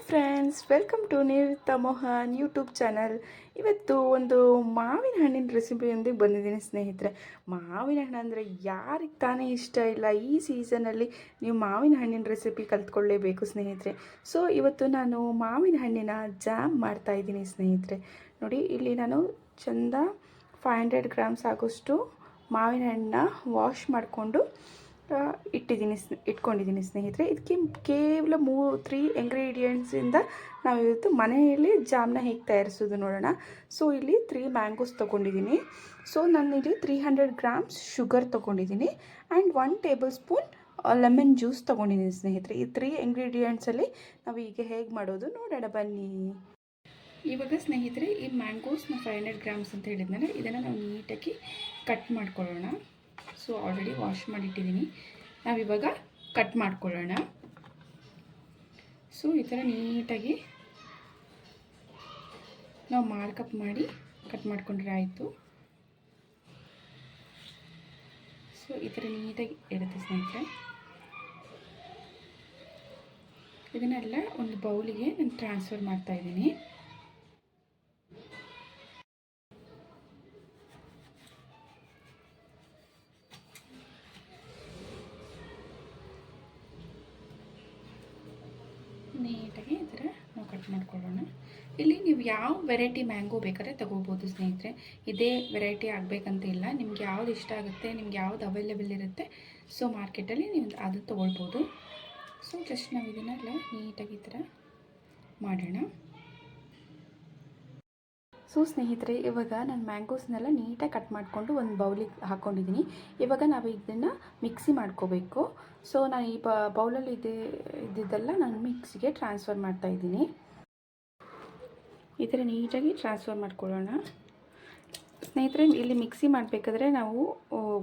Friends, welcome to ನಿವೃತ್ತ Mohan YouTube channel. ಇವತ್ತು ಒಂದು ಮಾವಿನ ಹಣ್ಣಿನ ರೆಸಿಪಿಯೊಂದಿಗೆ ಬಂದಿದ್ದೀನಿ ಸ್ನೇಹಿತರೆ. ಮಾವಿನ ಹಣ್ಣು ಅಂದರೆ ಯಾರಿಗೆ ತಾನೇ ಇಷ್ಟ ಇಲ್ಲ. ಈ ಸೀಸನಲ್ಲಿ ನೀವು ಮಾವಿನ ಹಣ್ಣಿನ ರೆಸಿಪಿ ಕಲ್ತ್ಕೊಳ್ಳೇಬೇಕು ಸ್ನೇಹಿತರೆ. ಸೊ ಇವತ್ತು ನಾನು ಮಾವಿನ ಹಣ್ಣಿನ ಜಾಮ್ ಮಾಡ್ತಾಯಿದ್ದೀನಿ ಸ್ನೇಹಿತರೆ. ನೋಡಿ, ಇಲ್ಲಿ ನಾನು ಚಂದ 500 ಗ್ರಾಮ್ಸ್ ಆಗೋಷ್ಟು ಮಾವಿನ ಹಣ್ಣನ್ನ ವಾಶ್ ಮಾಡಿಕೊಂಡು ಇಟ್ಕೊಂಡಿದ್ದೀನಿ ಸ್ನೇಹಿತರೆ. ಇದಕ್ಕೆ ಕೇವಲ 3 ಇಂಗ್ರೀಡಿಯೆಂಟ್ಸಿಂದ ನಾವು ಇವತ್ತು ಮನೆಯಲ್ಲಿ ಜಾಮ್ನ ಹೇಗೆ ತಯಾರಿಸೋದು ನೋಡೋಣ. ಸೊ ಇಲ್ಲಿ 3 ಮ್ಯಾಂಗೋಸ್ ತೊಗೊಂಡಿದ್ದೀನಿ. ಸೊ ನಾನು ಇಲ್ಲಿ 300 ಗ್ರಾಮ್ಸ್ ಶುಗರ್ ತೊಗೊಂಡಿದ್ದೀನಿ and 1 table spoon lemon juice ತೊಗೊಂಡಿದ್ದೀನಿ ಸ್ನೇಹಿತರೆ. ಈ 3 ಇಂಗ್ರೀಡಿಯೆಂಟ್ಸಲ್ಲಿ ನಾವು ಈಗ ಹೇಗೆ ಮಾಡೋದು ನೋಡೋಣ ಬನ್ನಿ. ಇವಾಗ ಸ್ನೇಹಿತರೆ, ಈ ಮ್ಯಾಂಗೋಸ್ನ 500 ಗ್ರಾಮ್ಸ್ ಅಂತ ಹೇಳಿದ್ಮೇಲೆ ಇದನ್ನು ನಾವು ನೀಟಾಗಿ ಕಟ್ ಮಾಡ್ಕೊಳ್ಳೋಣ. ಸೊ ಆಲ್ರೆಡಿ ವಾಶ್ ಮಾಡಿಟ್ಟಿದ್ದೀನಿ. ನಾವಿವಾಗ ಕಟ್ ಮಾಡ್ಕೊಳ್ಳೋಣ. ಸೊ ಈ ಥರ ನೀಟಾಗಿ ನಾವು ಮಾರ್ಕಪ್ ಮಾಡಿ ಕಟ್ ಮಾಡ್ಕೊಂಡ್ರೆ ಆಯಿತು. ಸೊ ಈ ಥರ ನೀಟಾಗಿ ಇರುತ್ತೆ ಸ್ನೇಹಿತರೆ. ಇದನ್ನೆಲ್ಲ ಒಂದು ಬೌಲಿಗೆ ನಾನು ಟ್ರಾನ್ಸ್ಫರ್ ಮಾಡ್ತಾಯಿದ್ದೀನಿ. ನೀಟಾಗಿ ಈ ಥರ ನಾವು ಕಟ್ ಮಾಡ್ಕೊಳ್ಳೋಣ. ಇಲ್ಲಿ ನೀವು ಯಾವ ವೆರೈಟಿ ಮ್ಯಾಂಗೋ ಬೇಕಾದ್ರೆ ತಗೋಬೋದು ಸ್ನೇಹಿತರೆ. ಇದೇ ವೆರೈಟಿ ಆಗಬೇಕಂತ ಇಲ್ಲ. ನಿಮ್ಗೆ ಯಾವ್ದು ಇಷ್ಟ ಆಗುತ್ತೆ, ನಿಮ್ಗೆ ಯಾವ್ದು ಅವೈಲೇಬಲ್ ಇರುತ್ತೆ, ಸೊ ಮಾರ್ಕೆಟಲ್ಲಿ ನೀವು ಅದು ತೊಗೊಳ್ಬೋದು. ಸೊ ಜಸ್ಟ್ ನಾವು ಇದನ್ನೆಲ್ಲ ನೀಟಾಗಿ ಈ ಥರ ಮಾಡೋಣ. ಸೊ ಸ್ನೇಹಿತರೆ, ಇವಾಗ ನಾನು ಮ್ಯಾಂಗೋಸ್ನೆಲ್ಲ ನೀಟಾಗಿ ಕಟ್ ಮಾಡಿಕೊಂಡು ಒಂದು ಬೌಲಿಗೆ ಹಾಕ್ಕೊಂಡಿದ್ದೀನಿ. ಇವಾಗ ನಾವು ಇದನ್ನು ಮಿಕ್ಸಿ ಮಾಡ್ಕೋಬೇಕು. ಸೊ ನಾನು ಈ ಬೌಲಲ್ಲಿ ಇದ್ದಿದ್ದೆಲ್ಲ ನಾನು ಮಿಕ್ಸಿಗೆ ಟ್ರಾನ್ಸ್ಫರ್ ಮಾಡ್ತಾಯಿದ್ದೀನಿ. ಈ ಥರ ನೀಟಾಗಿ ಟ್ರಾನ್ಸ್ಫರ್ ಮಾಡ್ಕೊಳ್ಳೋಣ ಸ್ನೇಹಿತರೆ. ಇಲ್ಲಿ ಮಿಕ್ಸಿ ಮಾಡಬೇಕಾದ್ರೆ ನಾವು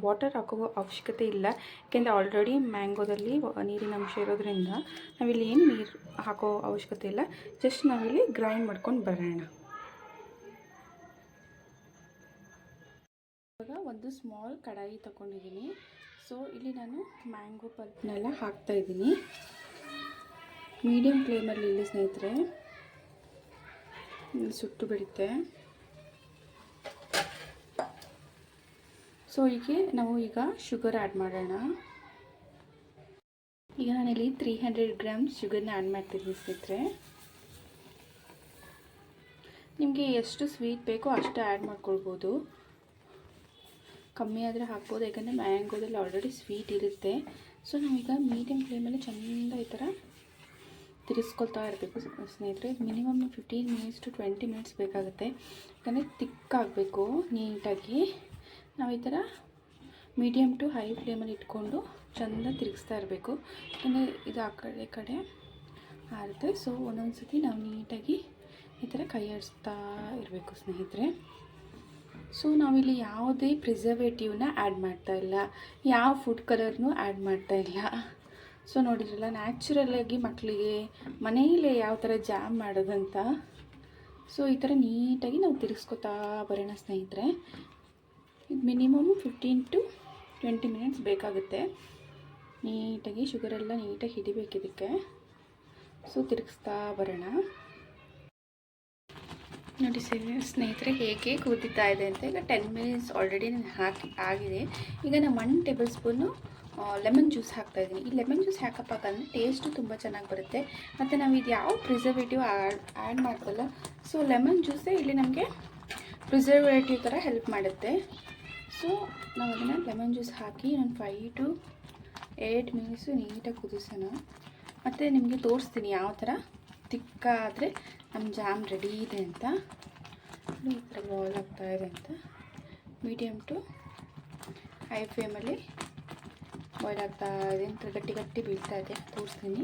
ವಾಟರ್ ಹಾಕೋ ಅವಶ್ಯಕತೆ ಇಲ್ಲ. ಯಾಕೆಂದರೆ ಆಲ್ರೆಡಿ ಮ್ಯಾಂಗೋದಲ್ಲಿ ನೀರಿನ ಅಂಶ ಇರೋದ್ರಿಂದ ನಾವಿಲ್ಲಿ ಏನು ನೀರು ಹಾಕೋ ಅವಶ್ಯಕತೆ ಇಲ್ಲ. ಜಸ್ಟ್ ನಾವಿಲ್ಲಿ ಗ್ರೈಂಡ್ ಮಾಡ್ಕೊಂಡು ಬರೋಣ. ಇವಾಗ ಒಂದು ಸ್ಮಾಲ್ ಕಡಾಯಿ ತಗೊಂಡಿದ್ದೀನಿ. ಸೊ ಇಲ್ಲಿ ನಾನು ಮ್ಯಾಂಗೋ ಪಲ್ಪ್ನೆಲ್ಲ ಹಾಕ್ತಾಯಿದ್ದೀನಿ. ಮೀಡಿಯಮ್ ಫ್ಲೇಮಲ್ಲಿ ಇಲ್ಲಿ ಸ್ನೇಹಿತರೆ, ಇಲ್ಲಿ ಸುಟ್ಟು ಬಿಡುತ್ತೆ. ಸೊ ಹೀಗೆ ನಾವು ಈಗ ಶುಗರ್ ಆ್ಯಡ್ ಮಾಡೋಣ. ಈಗ ನಾನಿಲ್ಲಿ 300 ಗ್ರಾಮ್ಸ್ ಶುಗರ್ನ ಆ್ಯಡ್ ಮಾಡ್ತಿದ್ದೀನಿ ಸ್ನೇಹಿತರೆ. ನಿಮಗೆ ಎಷ್ಟು ಸ್ವೀಟ್ ಬೇಕೋ ಅಷ್ಟು ಆ್ಯಡ್ ಮಾಡ್ಕೊಳ್ಬೋದು. ಕಮ್ಮಿ ಆದರೆ ಹಾಕ್ಬೋದು, ಯಾಕಂದರೆ ಮ್ಯಾಂಗೋದಲ್ಲಿ ಆಲ್ರೆಡಿ ಸ್ವೀಟ್ ಇರುತ್ತೆ. ಸೊ ನಾವೀಗ ಮೀಡಿಯಮ್ ಫ್ಲೇಮಲ್ಲಿ ಚೆಂದ ಈ ಥರ ತಿರ್ಸ್ಕೊಳ್ತಾ ಇರಬೇಕು ಸ್ನೇಹಿತರೆ. ಮಿನಿಮಮ್ 15 ಮಿನಿಟ್ಸ್ ಟು 20 ಮಿನಿಟ್ಸ್ ಬೇಕಾಗುತ್ತೆ. ಯಾಕಂದರೆ ತಿಕ್ಕಾಗಬೇಕು ನೀಟಾಗಿ. ನಾವು ಈ ಥರ ಮೀಡಿಯಮ್ ಟು ಹೈ ಫ್ಲೇಮಲ್ಲಿ ಇಟ್ಕೊಂಡು ಚೆಂದ ತಿರುಗಿಸ್ತಾ ಇರಬೇಕು. ಯಾಕಂದರೆ ಇದು ಆ ಕಡೆ ಆರುತ್ತೆ. ಸೊ ಒಂದೊಂದು ಸತಿ ನಾವು ನೀಟಾಗಿ ಈ ಥರ ಕೈ ಆಡಿಸ್ತಾ ಇರಬೇಕು ಸ್ನೇಹಿತರೆ. ಸೊ ನಾವಿಲ್ಲಿ ಯಾವುದೇ ಪ್ರಿಸರ್ವೇಟಿವ್ನ ಆ್ಯಡ್ ಮಾಡ್ತಾಯಿಲ್ಲ, ಯಾವ ಫುಡ್ ಕಲರ್ನೂ ಆ್ಯಡ್ ಮಾಡ್ತಾಯಿಲ್ಲ. ಸೊ ನೋಡಿದ್ರಲ್ಲ, ನ್ಯಾಚುರಲಾಗಿ ಮಕ್ಕಳಿಗೆ ಮನೆಯಲ್ಲೇ ಯಾವ ಥರ ಜಾಮ್ ಮಾಡೋದಂತ. ಸೊ ಈ ಥರ ನೀಟಾಗಿ ನಾವು ತಿರ್ಗಿಸ್ಕೊತಾ ಬರೋಣ ಸ್ನೇಹಿತರೆ. ಇದು ಮಿನಿಮಮ್ 15 ಟು 20 ಮಿನಿಟ್ಸ್ ಬೇಕಾಗುತ್ತೆ. ನೀಟಾಗಿ ಶುಗರೆಲ್ಲ ನೀಟಾಗಿ ಹಿಡಿಬೇಕು ಇದಕ್ಕೆ. ಸೊ ತಿರುಗಿಸ್ತಾ ಬರೋಣ. ನೋಡಿ ಸ್ನೇಹಿತರೆ, ಹೇಗೆ ಕುದೀತಾ ಇದೆ ಅಂತ. ಈಗ 10 ಮಿನಿಟ್ಸ್ ಆಲ್ರೆಡಿ ನಾನು ಆಗಿದೆ. ಈಗ ನಾನು 1 ಟೇಬಲ್ ಸ್ಪೂನು ಲೆಮನ್ ಜ್ಯೂಸ್ ಹಾಕ್ತಾಯಿದ್ದೀನಿ. ಈ ಲೆಮನ್ ಜ್ಯೂಸ್ ಯಾಕಪ್ಪ ಅಂದರೆ ಟೇಸ್ಟು ತುಂಬ ಚೆನ್ನಾಗಿ ಬರುತ್ತೆ. ಮತ್ತು ನಾವು ಇದು ಯಾವ ಪ್ರಿಸರ್ವೇಟಿವ್ ಆ್ಯಡ್ ಮಾಡ್ತಲ್ಲ, ಸೊ ಲೆಮನ್ ಜ್ಯೂಸೇ ಇಲ್ಲಿ ನಮಗೆ ಪ್ರಿಸರ್ವೇಟಿವ್ ಥರ ಹೆಲ್ಪ್ ಮಾಡುತ್ತೆ. ಸೊ ನಾವು ಅದನ್ನು ಲೆಮನ್ ಜ್ಯೂಸ್ ಹಾಕಿ ಒಂದು 5 ಟು 8 ಮಿನಿಟ್ಸು ನೀಟಾಗಿ ಕುದಿಸೋಣ. ಮತ್ತು ನಿಮಗೆ ತೋರಿಸ್ತೀನಿ ಯಾವ ಥರ ತಿಕ್ಕಾದರೆ ನಮ್ಮ ಜಾಮ್ ರೆಡಿ ಇದೆ ಅಂತ. ಈ ಥರ ಬಾಯ್ಲ್ ಆಗ್ತಾಯಿದೆ ಅಂತ. ಮೀಡಿಯಮ್ ಟು ಹೈ ಫ್ಲೇಮಲ್ಲಿ ಬಾಯ್ಲ್ ಆಗ್ತಾಯಿದೆ ಅಂತ. ಗಟ್ಟಿ ಗಟ್ಟಿ ಬೀಳ್ತಾ ಇದೆ, ತೋರಿಸ್ತೀನಿ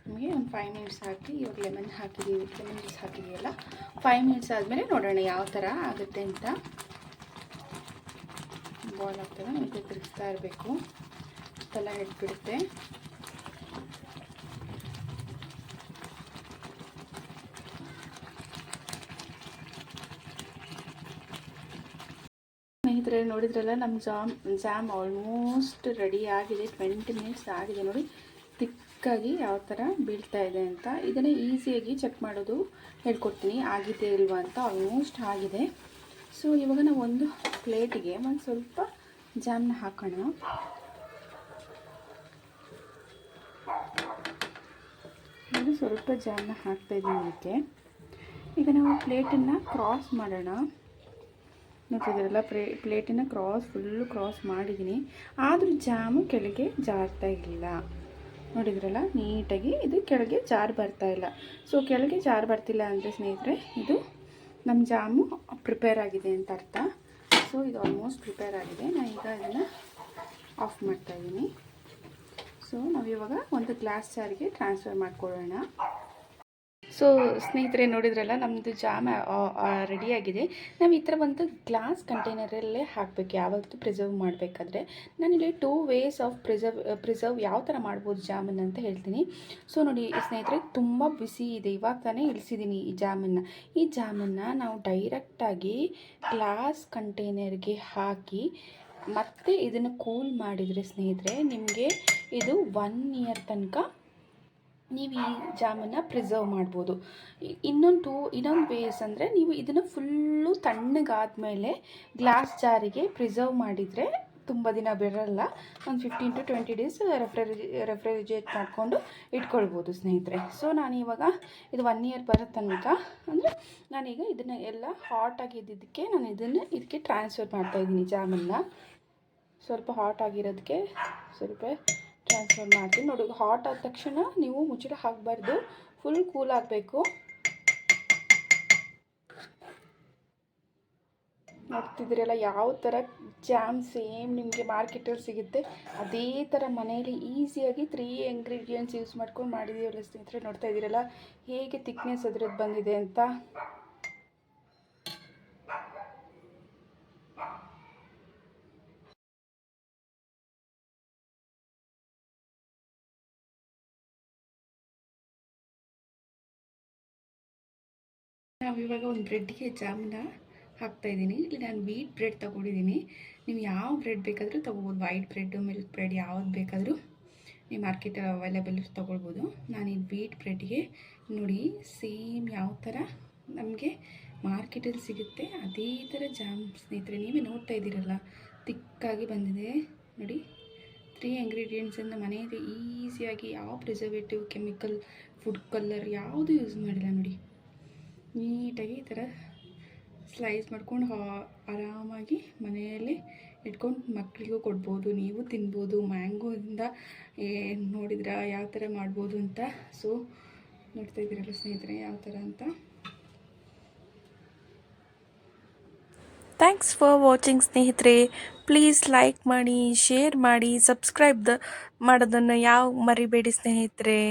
ನಿಮಗೆ. ಒಂದು 5 ಮಿನಿಟ್ಸ್ ಹಾಕಿ ಇವಾಗ ಲೆಮನ್ ಜ್ಯೂಸ್ ಹಾಕಿದ್ದೀವಲ್ಲ, 5 ಮಿನಿಟ್ಸ್ ಆದಮೇಲೆ ನೋಡೋಣ ಯಾವ ಥರ ಆಗುತ್ತೆ ಅಂತ. ಬಾಯ್ಲ್ ಆಗ್ತದೆ, ನಮಗೆ ತಿರುಗಿಸ್ತಾ ಇರಬೇಕು, ಎಲ್ಲ ಹಿಡ್ಬಿಡುತ್ತೆ. ಸ್ನೇಹಿತರೆ ನೋಡಿದ್ರಲ್ಲ, ನಮ್ಮ ಜಾಮ್ ಆಲ್ಮೋಸ್ಟ್ ರೆಡಿ ಆಗಿದೆ. 20 ಮಿನಿಟ್ಸ್ ಆಗಿದೆ ನೋಡಿ. ತಿಕ್ಕ ತಿಕ್ಕಾಗಿ ಯಾವ ಥರ ಬೀಳ್ತಾ ಇದೆ ಅಂತ. ಇದನ್ನು ಈಸಿಯಾಗಿ ಚೆಕ್ ಮಾಡೋದು ಹೇಳ್ಕೊಡ್ತೀನಿ, ಆಗಿದೆ ಇಲ್ವಾ ಅಂತ. ಆಲ್ಮೋಸ್ಟ್ ಆಗಿದೆ. ಸೊ ಇವಾಗ ನಾವು ಒಂದು ಪ್ಲೇಟಿಗೆ ಒಂದು ಸ್ವಲ್ಪ ಜಾಮ್ನ ಹಾಕೋಣ. ಇದು ಸ್ವಲ್ಪ ಜಾಮ್ನ ಹಾಕ್ತಾಯಿದ್ದೀನಿ ಇದಕ್ಕೆ. ಈಗ ನಾವು ಪ್ಲೇಟನ್ನು ಕ್ರಾಸ್ ಮಾಡೋಣ. ನೋಡ್ತಿದ್ದೀರಲ್ಲ, ಪ್ಲೇಟನ್ನು ಫುಲ್ಲು ಕ್ರಾಸ್ ಮಾಡಿದ್ದೀನಿ. ಆದರೂ ಜಾಮು ಕೆಳಗೆ ಜಾರ್ತಾ ಇಲ್ಲ. ನೋಡಿದ್ರಲ್ಲ, ನೀಟಾಗಿ ಇದು ಕೆಳಗೆ ಜಾರು ಬರ್ತಾ ಇಲ್ಲ. ಸೊ ಕೆಳಗೆ ಜಾರು ಬರ್ತಿಲ್ಲ ಅಂದರೆ ಸ್ನೇಹಿತರೆ, ಇದು ನಮ್ಮ ಜಾಮು ಪ್ರಿಪೇರ್ ಆಗಿದೆ ಅಂತ ಅರ್ಥ. ಸೊ ಇದು ಆಲ್ಮೋಸ್ಟ್ ಪ್ರಿಪೇರ್ ಆಗಿದೆ. ನಾನು ಈಗ ಇದನ್ನು ಆಫ್ ಮಾಡ್ತಾಯಿದ್ದೀನಿ. ಸೊ ನಾವಿವಾಗ ಒಂದು ಗ್ಲಾಸ್ ಜಾರಿಗೆ ಟ್ರಾನ್ಸ್ಫರ್ ಮಾಡ್ಕೊಳ್ಳೋಣ. ಸೊ ಸ್ನೇಹಿತರೆ, ನೋಡಿದ್ರಲ್ಲ, ನಮ್ಮದು ಜಾಮ್ ರೆಡಿಯಾಗಿದೆ. ನಾವು ಈ ಥರ ಒಂದು ಗ್ಲಾಸ್ ಕಂಟೈನರಲ್ಲೇ ಹಾಕಬೇಕು ಯಾವತ್ತೂ ಪ್ರಿಸರ್ವ್ ಮಾಡಬೇಕಾದ್ರೆ. ನಾನಿಲ್ಲಿ 2 ways ಆಫ್ ಪ್ರಿಸರ್ವ್ ಯಾವ ಥರ ಮಾಡ್ಬೋದು ಜಾಮನ್ನು ಅಂತ ಹೇಳ್ತೀನಿ. ಸೊ ನೋಡಿ ಸ್ನೇಹಿತರೆ, ತುಂಬ ಬಿಸಿ ಇದೆ. ಇವಾಗ ತಾನೇ ಇಳಿಸಿದ್ದೀನಿ ಈ ಜಾಮನ್ನು ನಾವು ಡೈರೆಕ್ಟಾಗಿ ಗ್ಲಾಸ್ ಕಂಟೈನರ್ಗೆ ಹಾಕಿ ಮತ್ತೆ ಇದನ್ನು ಕೂಲ್ ಮಾಡಿದರೆ ಸ್ನೇಹಿತರೆ, ನಿಮಗೆ ಇದು 1 year ತನಕ ನೀವು ಈ ಜಾಮನ್ನು ಪ್ರಿಸರ್ವ್ ಮಾಡ್ಬೋದು. ಇನ್ನೊಂದು ವೇಸ್ ಅಂದರೆ, ನೀವು ಇದನ್ನು ಫುಲ್ಲು ತಣ್ಣಗಾದಮೇಲೆ ಗ್ಲಾಸ್ ಜಾರಿಗೆ ಪ್ರಿಸರ್ವ್ ಮಾಡಿದರೆ ತುಂಬ ದಿನ ಬರಲ್ಲ. ಒಂದು 15 to 20 days ರೆಫ್ರಿಜರೇಟ್ ಮಾಡಿಕೊಂಡು ಇಟ್ಕೊಳ್ಬೋದು ಸ್ನೇಹಿತರೆ. ಸೊ ನಾನಿವಾಗ ಇದು 1 year ಬರೋ ತನಕ, ಅಂದರೆ ನಾನೀಗ ಇದನ್ನು ಎಲ್ಲ ಹಾಟ್ ಆಗಿದ್ದಕ್ಕೆ ನಾನು ಇದಕ್ಕೆ ಟ್ರಾನ್ಸ್ಫರ್ ಮಾಡ್ತಾಯಿದ್ದೀನಿ. ಜಾಮನ್ನು ಸ್ವಲ್ಪ ಹಾಟ್ ಆಗಿರೋದಕ್ಕೆ ಸ್ವಲ್ಪ ಟ್ರಾನ್ಸ್ಫರ್ ಮಾಡ್ತೀನಿ. ನೋಡಿ, ಹಾಟ್ ಆದ ತಕ್ಷಣ ನೀವು ಮುಚ್ಚಳ ಹಾಕಬಾರ್ದು, ಫುಲ್ ಕೂಲ್ ಆಗಬೇಕು. ನೋಡ್ತಿದ್ದೀರಲ್ಲ ಯಾವ ಥರ ಜಾಮ್ ಸೇಮ್ ನಿಮಗೆ ಮಾರ್ಕೆಟಲ್ಲಿ ಸಿಗುತ್ತೆ, ಅದೇ ಥರ ಮನೆಯಲ್ಲಿ ಈಸಿಯಾಗಿ 3 ingredients ಯೂಸ್ ಮಾಡ್ಕೊಂಡು ಮಾಡಿದ್ದೀವಲ್ಲ ಸ್ನೇಹಿತರೆ. ನೋಡ್ತಾ ಇದ್ದೀರಲ್ಲ ಹೇಗೆ ಥಿಕ್ನೆಸ್ ಅದರದ್ದು ಬಂದಿದೆ ಅಂತ. ನಾವಿವಾಗ ಒಂದು ಬ್ರೆಡ್ಗೆ ಜಾಮನ್ನ ಹಾಕ್ತಾಯಿದ್ದೀನಿ. ಇಲ್ಲಿ ನಾನು ವೀಟ್ ಬ್ರೆಡ್ ತೊಗೊಂಡಿದ್ದೀನಿ. ನೀವು ಯಾವ ಬ್ರೆಡ್ ಬೇಕಾದರೂ ತೊಗೋಬೋದು. ವೈಟ್ ಬ್ರೆಡ್ಡು, ಮಿಲ್ಕ್ ಬ್ರೆಡ್ ಯಾವ್ದು ಬೇಕಾದರೂ ನೀವು ಮಾರ್ಕೆಟಲ್ಲಿ ಅವೈಲೇಬಲ್ ತೊಗೊಳ್ಬೋದು. ನಾನು ಈ ವೀಟ್ ಬ್ರೆಡ್ಗೆ ನೋಡಿ ಸೇಮ್ ಯಾವ ಥರ ನಮಗೆ ಮಾರ್ಕೆಟಲ್ಲಿ ಸಿಗುತ್ತೆ ಅದೇ ಥರ ಜಾಮ್ ಸ್ನೇಹಿತರೆ. ನೀವೇ ನೋಡ್ತಾ ಇದ್ದೀರಲ್ಲ, ತಿಕ್ಕಾಗಿ ಬಂದಿದೆ ನೋಡಿ. 3 ingredientsನ್ನು ಮನೆಯಲ್ಲಿ ಈಸಿಯಾಗಿ, ಯಾವ ಪ್ರಿಸರ್ವೇಟಿವ್, ಕೆಮಿಕಲ್, ಫುಡ್ ಕಲರ್ ಯಾವುದು ಯೂಸ್ ಮಾಡಿಲ್ಲ ನೋಡಿ. ನೀಟಾಗಿ ಈ ಥರ ಸ್ಲೈಸ್ ಮಾಡ್ಕೊಂಡು ಆರಾಮಾಗಿ ಮನೆಯಲ್ಲಿ ಇಟ್ಕೊಂಡು ಮಕ್ಕಳಿಗೂ ಕೊಡ್ಬೋದು, ನೀವು ತಿನ್ಬೋದು. ಮ್ಯಾಂಗೋಯಿಂದ ನೋಡಿದ್ರ ಯಾವ ಥರ ಮಾಡ್ಬೋದು ಅಂತ. ಸೊ ನೋಡ್ತಾ ಇದ್ದೀರಲ್ಲ ಸ್ನೇಹಿತರೆ ಯಾವ ಥರ ಅಂತ. ಥ್ಯಾಂಕ್ಸ್ ಫಾರ್ ವಾಚಿಂಗ್ ಸ್ನೇಹಿತರೆ. ಪ್ಲೀಸ್ ಲೈಕ್ ಮಾಡಿ, ಶೇರ್ ಮಾಡಿ, ಸಬ್ಸ್ಕ್ರೈಬ್ ಮಾಡೋದನ್ನು ಮರಿಬೇಡಿ ಸ್ನೇಹಿತರೆ.